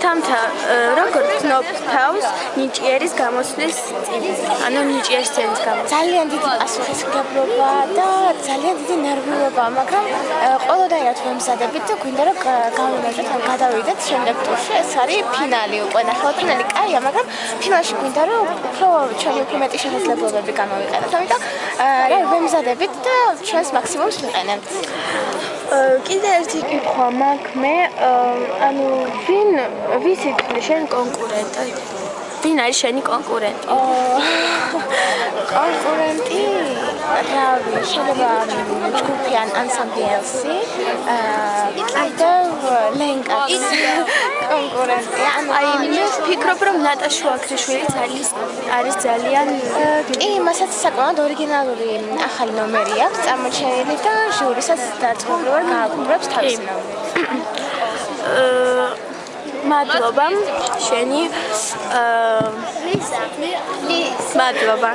სამთა როგორ ცნობ თავს ნიჭიერის გამოსვლის წინ? ანუ ნიჭიერის სცენის გამოსვლის. ძალიან დიდი პასუხისმგებლობა და ძალიან დიდი ნერვიულობა, მაგრამ ყველანაირად ვემზადებით და გვინდა რომ გავიმარჯვოთ, ან გადავიდეთ შემდეგ ტურში. ეს არის ფინალი უკვე. ნახევარფინალი კაია, მაგრამ ფინალში გვინდა რომ ჩვენი უფრო მეტი შესაძლებლობები გამოვიყენოთ. ამიტომ რა ვემზადებით და ჩვენს მაქსიმუმს ვიყენებთ. კიდე ერთი კითხვა მაქვს მე, ანუ ვის ითვლი შენ კონკურენტად? ვინ არის შენი კონკურენტი? კონკურენტი რავი, შეიძლება ჯგუფიან ანსამბლი კიდევ ლენკაც კონკურენტი. აი მე ვფიქრობ რომ ნატა შუაქრიშვილიც არის ძალიან კი, მასაც საკმაოდ ორიგინალური ახალი ნომერი აქვს წარმოჩენილი და ჟურისაც დარწმუნებულად გააკურებს თავისი ნომერი. მადლობა შენი მადლობა